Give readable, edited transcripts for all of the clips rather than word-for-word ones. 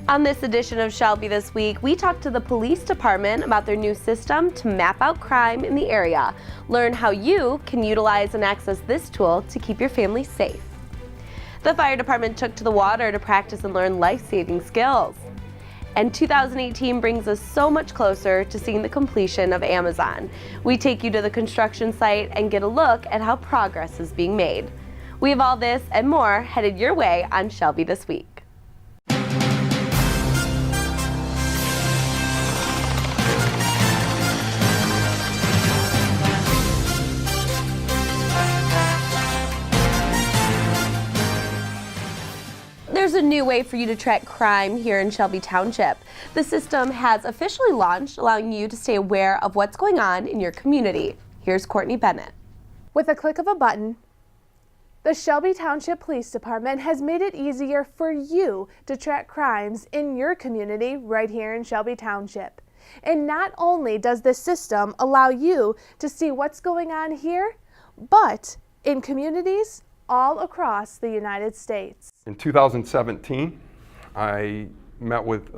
On this edition of Shelby This Week, we talked to the police department about their new system to map out crime in the area. Learn how you can utilize and access this tool to keep your family safe. The fire department took to the water to practice and learn life-saving skills. And 2018 brings us so much closer to seeing the completion of Amazon. We take you to the construction site and get a look at how progress is being made. We have all this and more headed your way on Shelby This Week. There's a new way for you to track crime here in Shelby Township. The system has officially launched, allowing you to stay aware of what's going on in your community. Here's Courtney Bennett. With a click of a button, the Shelby Township Police Department has made it easier for you to track crimes in your community right here in Shelby Township. And not only does this system allow you to see what's going on here, but in communities all across the United States. In 2017, I met with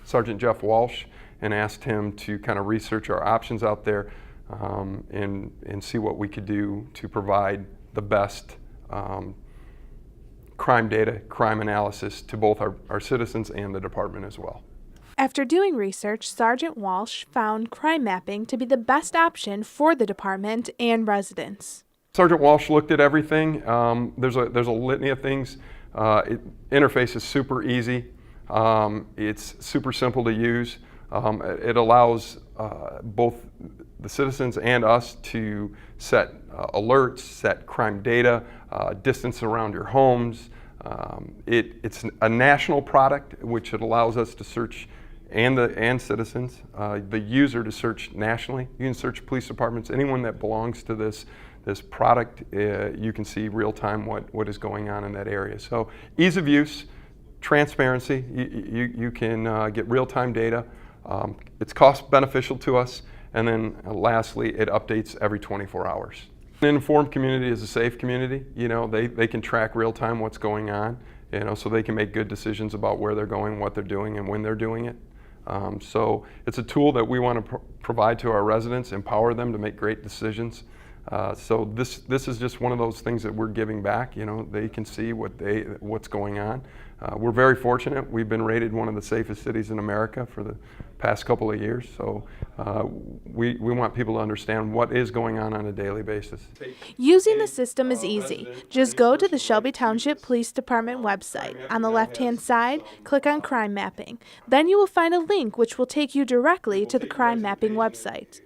Sergeant Jeff Walsh and asked him to kind of research our options out there and see what we could do to provide the best crime data, crime analysis to both our citizens and the department as well. After doing research, Sergeant Walsh found crime mapping to be the best option for the department and residents. Sergeant Walsh looked at everything. There's a litany of things. Interface is super easy. It's super simple to use. It allows both the citizens and us to set alerts, set crime data, distance around your homes. It's a national product, which it allows us to search and citizens, the user to search nationally. You can search police departments, anyone that belongs to this product, you can see real time what is going on in that area. So ease of use, transparency, you can get real time data. It's cost beneficial to us. And then lastly, it updates every 24 hours. An informed community is a safe community. You know, they can track real time what's going on, you know, so they can make good decisions about where they're going, what they're doing, and when they're doing it. So it's a tool that we want to provide to our residents, empower them to make great decisions. So this is just one of those things that we're giving back. You know, they can see what's going on. We're very fortunate. We've been rated one of the safest cities in America for the past couple of years. So we want people to understand what is going on a daily basis. Using the system is easy. Just go to the Shelby Township Police Department website. On the left-hand side, click on Crime Mapping. Then you will find a link which will take you directly to the Crime Mapping website.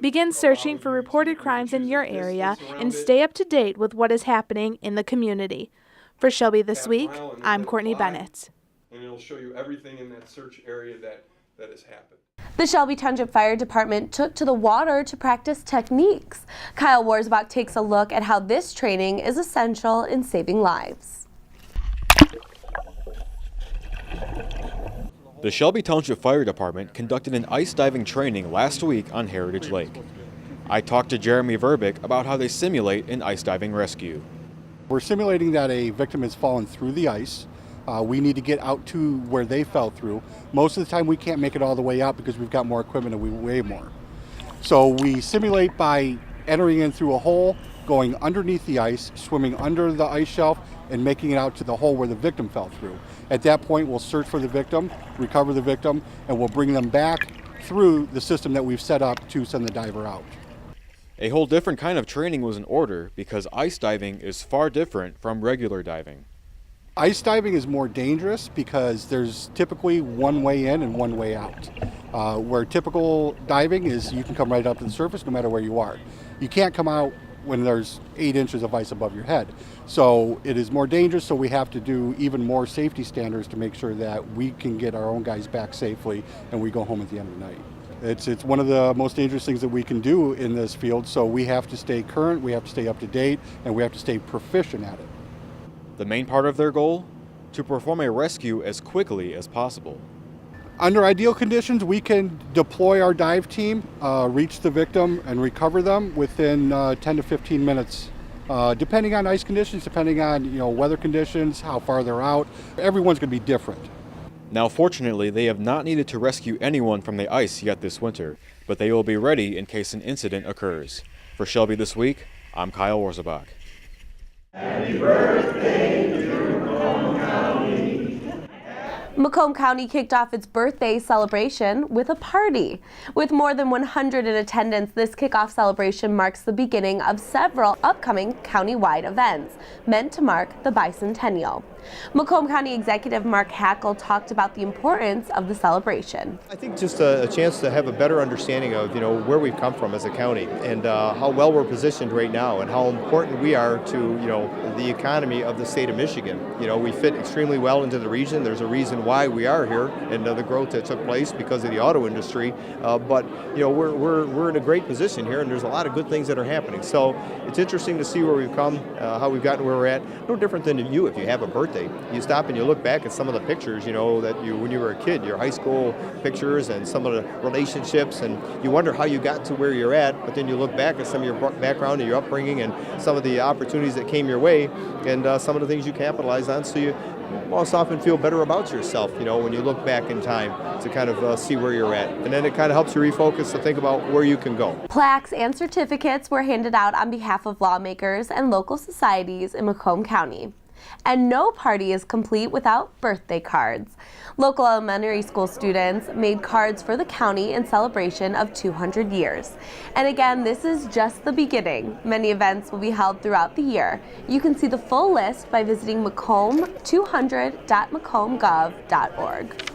Begin searching for reported crimes in your area and stay up to date with what is happening in the community. For Shelby This Week, I'm Courtney Bennett. And it'll show you everything in that search area that has happened. The Shelby Township Fire Department took to the water to practice techniques. Kyle Warsbach takes a look at how this training is essential in saving lives. The Shelby Township Fire Department conducted an ice diving training last week on Heritage Lake. I talked to Jeremy Verbick about how they simulate an ice diving rescue. We're simulating that a victim has fallen through the ice. We need to get out to where they fell through. Most of the time we can't make it all the way out because we've got more equipment and we weigh more. So we simulate by entering in through a hole, going underneath the ice, swimming under the ice shelf, and making it out to the hole where the victim fell through. At that point, we'll search for the victim, recover the victim, and we'll bring them back through the system that we've set up to send the diver out. A whole different kind of training was in order because ice diving is far different from regular diving. Ice diving is more dangerous because there's typically one way in and one way out. Where typical diving is you can come right up to the surface no matter where you are. You can't come out when there's 8 inches of ice above your head. So it is more dangerous, so we have to do even more safety standards to make sure that we can get our own guys back safely and we go home at the end of the night. It's one of the most dangerous things that we can do in this field, so we have to stay current, we have to stay up to date, and we have to stay proficient at it. The main part of their goal? To perform a rescue as quickly as possible. Under ideal conditions, we can deploy our dive team, reach the victim, and recover them within 10 to 15 minutes. Depending on ice conditions, depending on weather conditions, how far they're out, everyone's going to be different. Now, fortunately, they have not needed to rescue anyone from the ice yet this winter, but they will be ready in case an incident occurs. For Shelby This Week, I'm Kyle Warzebach. Happy birthday to Macomb County. Macomb County kicked off its birthday celebration with a party. With more than 100 in attendance, this kickoff celebration marks the beginning of several upcoming county-wide events meant to mark the bicentennial. Macomb County Executive Mark Hackle talked about the importance of the celebration. I think just a chance to have a better understanding of, where we've come from as a county and how well we're positioned right now and how important we are to, the economy of the state of Michigan. We fit extremely well into the region. There's a reason why we are here and the growth that took place because of the auto industry. But we're in a great position here and there's a lot of good things that are happening. So it's interesting to see where we've come, how we've gotten where we're at. No different than you if you have a birthday. You stop and you look back at some of the pictures, that when you were a kid, your high school pictures and some of the relationships, and you wonder how you got to where you're at, but then you look back at some of your background and your upbringing and some of the opportunities that came your way and some of the things you capitalized on, so you most often feel better about yourself, when you look back in time to kind of see where you're at. And then it kind of helps you refocus to think about where you can go. Plaques and certificates were handed out on behalf of lawmakers and local societies in Macomb County. And no party is complete without birthday cards. Local elementary school students made cards for the county in celebration of 200 years. And again, this is just the beginning. Many events will be held throughout the year. You can see the full list by visiting macomb200.macomb.gov.org.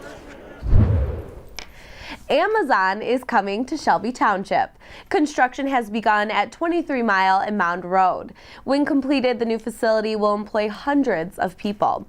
Amazon is coming to Shelby Township. Construction has begun at 23 Mile and Mound Road. When completed, the new facility will employ hundreds of people.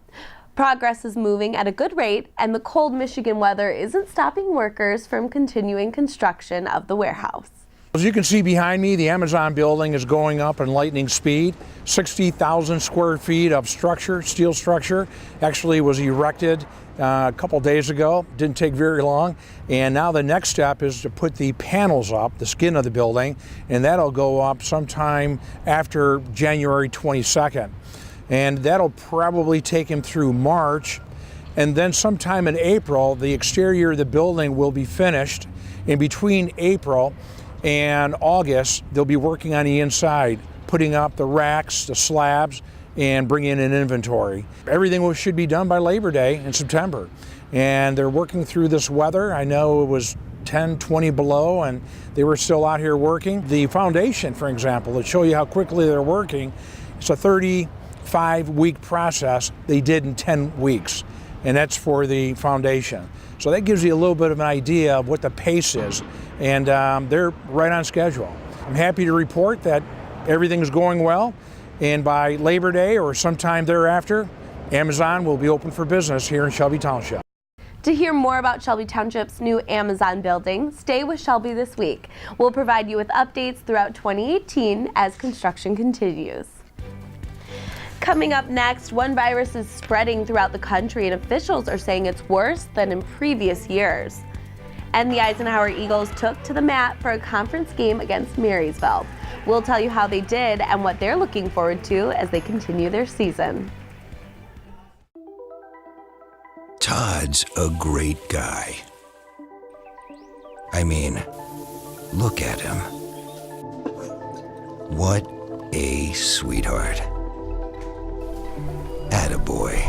Progress is moving at a good rate, and the cold Michigan weather isn't stopping workers from continuing construction of the warehouse. As you can see behind me, the Amazon building is going up in lightning speed. 60,000 square feet of structure, steel structure, actually was erected a couple days ago. Didn't take very long. And now the next step is to put the panels up, the skin of the building, and that'll go up sometime after January 22nd. And that'll probably take him through March. And then sometime in April, the exterior of the building will be finished. In between April and August, they'll be working on the inside, putting up the racks, the slabs, and bringing in an inventory. Everything should be done by Labor Day in September. And they're working through this weather. I know it was 10, 20 below, and they were still out here working. The foundation, for example, to show you how quickly they're working, it's a 35-week process they did in 10 weeks, and that's for the foundation. So that gives you a little bit of an idea of what the pace is, and they're right on schedule. I'm happy to report that everything's going well, and by Labor Day or sometime thereafter, Amazon will be open for business here in Shelby Township. To hear more about Shelby Township's new Amazon building, stay with Shelby This Week. We'll provide you with updates throughout 2018 as construction continues. Coming up next, one virus is spreading throughout the country and officials are saying it's worse than in previous years. And the Eisenhower Eagles took to the mat for a conference game against Marysville. We'll tell you how they did and what they're looking forward to as they continue their season. Todd's a great guy. I mean, look at him. What a sweetheart. Attaboy.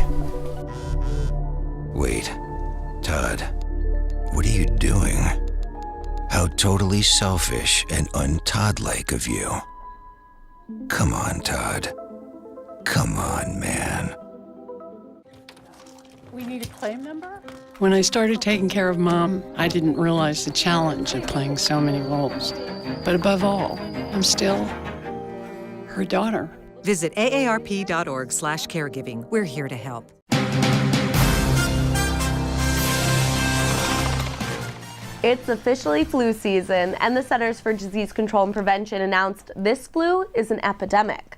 Wait, Todd, what are you doing? How totally selfish and un-Todd-like of you. Come on, Todd. Come on, man. We need a claim number? When I started taking care of Mom, I didn't realize the challenge of playing so many roles. But above all, I'm still her daughter. Visit aarp.org/caregiving. We're here to help. It's officially flu season, and the Centers for Disease Control and Prevention announced this flu is an epidemic.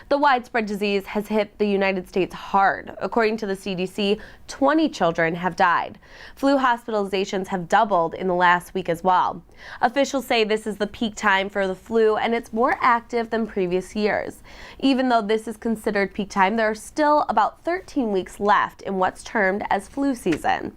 The widespread disease has hit the United States hard. According to the CDC, 20 children have died. Flu hospitalizations have doubled in the last week as well. Officials say this is the peak time for the flu, and it's more active than previous years. Even though this is considered peak time, there are still about 13 weeks left in what's termed as flu season.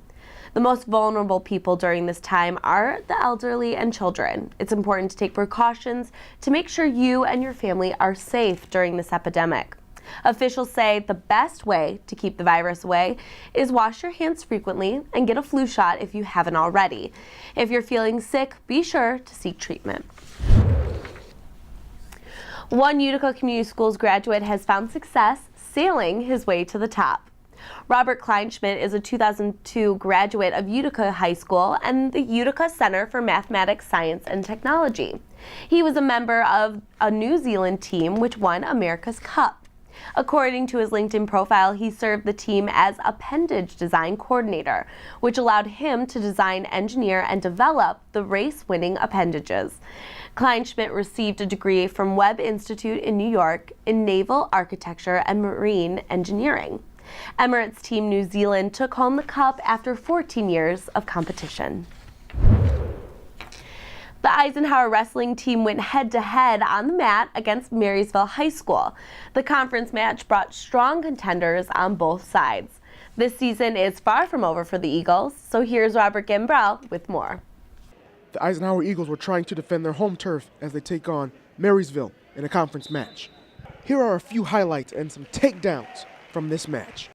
The most vulnerable people during this time are the elderly and children. It's important to take precautions to make sure you and your family are safe during this epidemic. Officials say the best way to keep the virus away is wash your hands frequently and get a flu shot if you haven't already. If you're feeling sick, be sure to seek treatment. One Utica Community Schools graduate has found success sailing his way to the top. Robert Kleinschmidt is a 2002 graduate of Utica High School and the Utica Center for Mathematics, Science, and Technology. He was a member of a New Zealand team which won America's Cup. According to his LinkedIn profile, he served the team as appendage design coordinator, which allowed him to design, engineer, and develop the race-winning appendages. Kleinschmidt received a degree from Webb Institute in New York in naval architecture and marine engineering. Emirates Team New Zealand took home the cup after 14 years of competition. The Eisenhower Wrestling team went head-to-head on the mat against Marysville High School. The conference match brought strong contenders on both sides. This season is far from over for the Eagles, so here's Robert Gambrell with more. The Eisenhower Eagles were trying to defend their home turf as they take on Marysville in a conference match. Here are a few highlights and some takedowns from this match.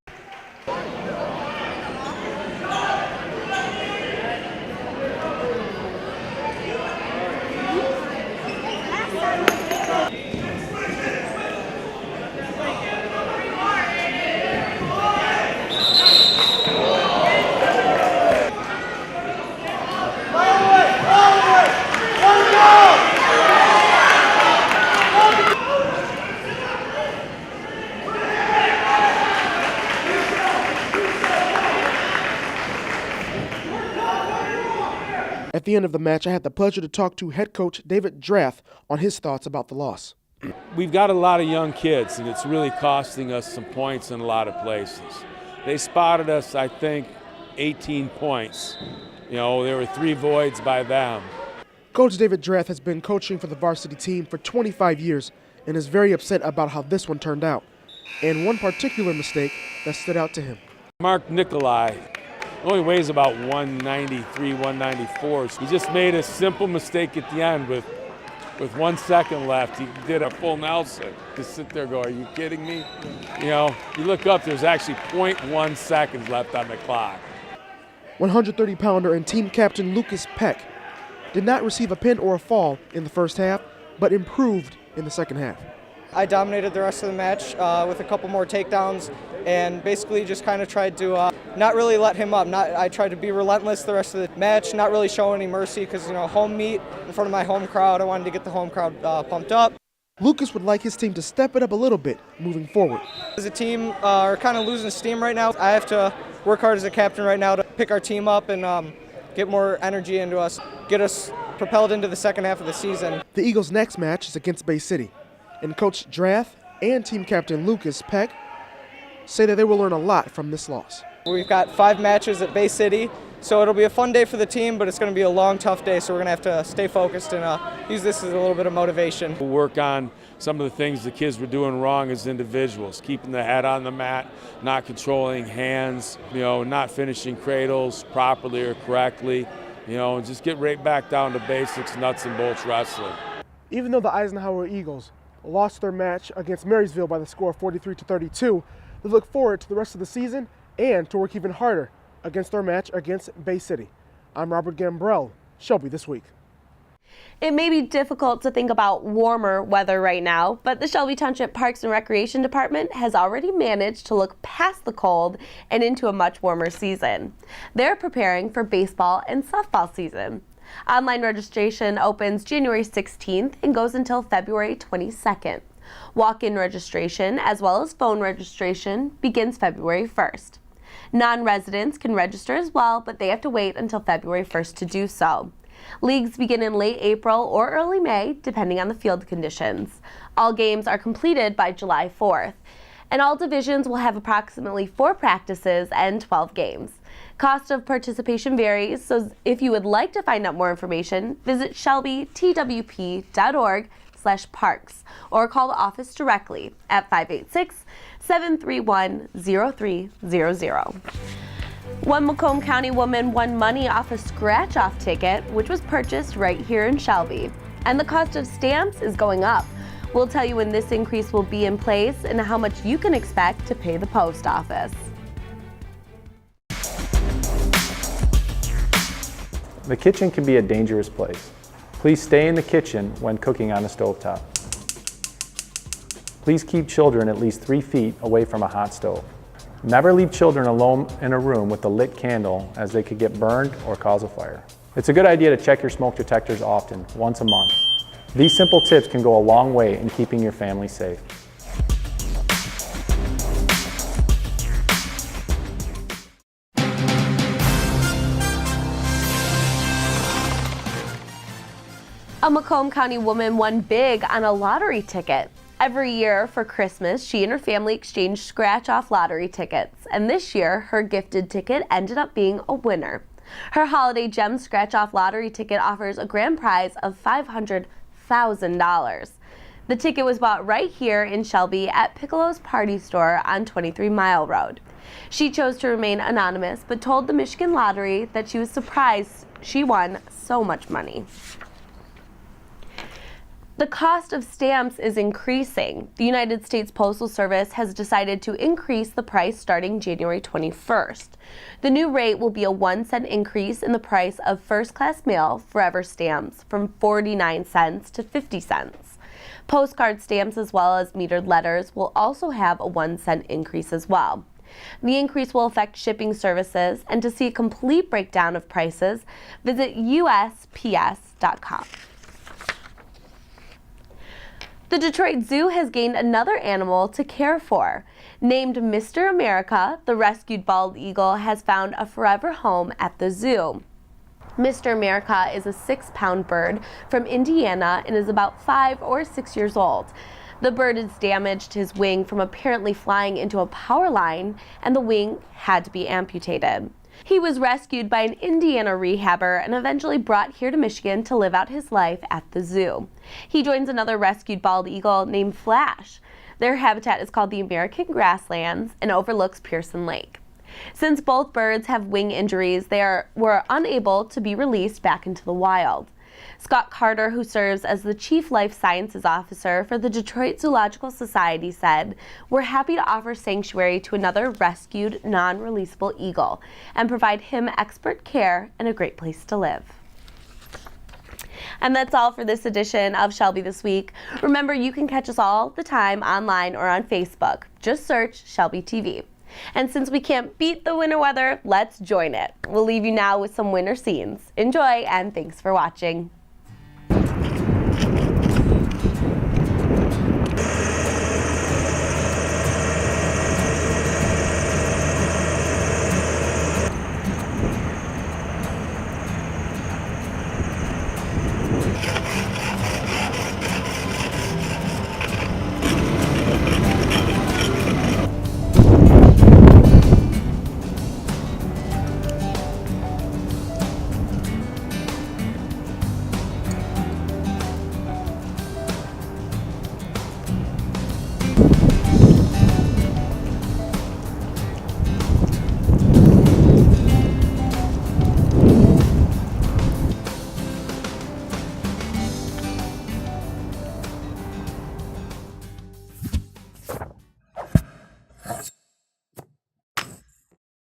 At the end of the match, I had the pleasure to talk to head coach David Drath on his thoughts about the loss. We've got a lot of young kids, and it's really costing us some points in a lot of places. They spotted us, I think, 18 points. You know, there were 3 voids by them. Coach David Drath has been coaching for the varsity team for 25 years and is very upset about how this one turned out, and one particular mistake that stood out to him. Mark Nikolai only weighs about 193, 194. He just made a simple mistake at the end with 1 second left. He did a full Nelson. Just sit there and go, are you kidding me? You know, you look up, there's actually 0.1 seconds left on the clock. 130-pounder and team captain Lucas Peck did not receive a pin or a fall in the first half, but improved in the second half. I dominated the rest of the match with a couple more takedowns and basically just kind of tried to not really let him up. I tried to be relentless the rest of the match, not really show any mercy because, you know, home meet in front of my home crowd. I wanted to get the home crowd pumped up. Lucas would like his team to step it up a little bit moving forward. As a team, are kind of losing steam right now. I have to work hard as a captain right now to pick our team up and get more energy into us, get us propelled into the second half of the season. The Eagles' next match is against Bay City, and Coach Drath and team captain Lucas Peck say that they will learn a lot from this loss. We've got 5 matches at Bay City, so it'll be a fun day for the team, but it's going to be a long, tough day, so we're going to have to stay focused and use this as a little bit of motivation. We'll work on some of the things the kids were doing wrong as individuals, keeping the head on the mat, not controlling hands, you know, not finishing cradles properly or correctly, you know, and just get right back down to basics, nuts and bolts wrestling. Even though the Eisenhower Eagles lost their match against Marysville by the score of 43-32, they look forward to the rest of the season and to work even harder against their match against Bay City. I'm Robert Gambrell, Shelby This Week. It may be difficult to think about warmer weather right now, but the Shelby Township Parks and Recreation Department has already managed to look past the cold and into a much warmer season. They're preparing for baseball and softball season. Online registration opens January 16th and goes until February 22nd. Walk-in registration, as well as phone registration, begins February 1st. Non-residents can register as well, but they have to wait until February 1st to do so. Leagues begin in late April or early May, depending on the field conditions. All games are completed by July 4th, and all divisions will have approximately 4 practices and 12 games. Cost of participation varies, so if you would like to find out more information, visit shelbytwp.org/parks or call the office directly at 586-731-0300. One Macomb County woman won money off a scratch-off ticket, which was purchased right here in Shelby. And the cost of stamps is going up. We'll tell you when this increase will be in place and how much you can expect to pay the post office. The kitchen can be a dangerous place. Please stay in the kitchen when cooking on a stovetop. Please keep children at least 3 feet away from a hot stove. Never leave children alone in a room with a lit candle, as they could get burned or cause a fire. It's a good idea to check your smoke detectors often, once a month. These simple tips can go a long way in keeping your family safe. A Macomb County woman won big on a lottery ticket. Every year for Christmas, she and her family exchange scratch-off lottery tickets, and this year, her gifted ticket ended up being a winner. Her Holiday Gem scratch-off lottery ticket offers a grand prize of $500,000. The ticket was bought right here in Shelby at Piccolo's Party Store on 23 Mile Road. She chose to remain anonymous, but told the Michigan Lottery that she was surprised she won so much money. The cost of stamps is increasing. The United States Postal Service has decided to increase the price starting January 21st. The new rate will be a 1-cent increase in the price of first-class mail forever stamps from 49 cents to 50 cents. Postcard stamps as well as metered letters will also have a 1-cent increase as well. The increase will affect shipping services, and to see a complete breakdown of prices, visit USPS.com. The Detroit Zoo has gained another animal to care for. Named Mr. America, the rescued bald eagle has found a forever home at the zoo. Mr. America is a 6-pound bird from Indiana and is about 5 or 6 years old. The bird has damaged his wing from apparently flying into a power line, and the wing had to be amputated. He was rescued by an Indiana rehabber and eventually brought here to Michigan to live out his life at the zoo. He joins another rescued bald eagle named Flash. Their habitat is called the American Grasslands and overlooks Pearson Lake. Since both birds have wing injuries, they were unable to be released back into the wild. Scott Carter, who serves as the Chief Life Sciences Officer for the Detroit Zoological Society, said, "We're happy to offer sanctuary to another rescued, non-releasable eagle and provide him expert care and a great place to live." And that's all for this edition of Shelby This Week. Remember, you can catch us all the time online or on Facebook. Just search Shelby TV. And since we can't beat the winter weather, let's join it. We'll leave you now with some winter scenes. Enjoy, and thanks for watching.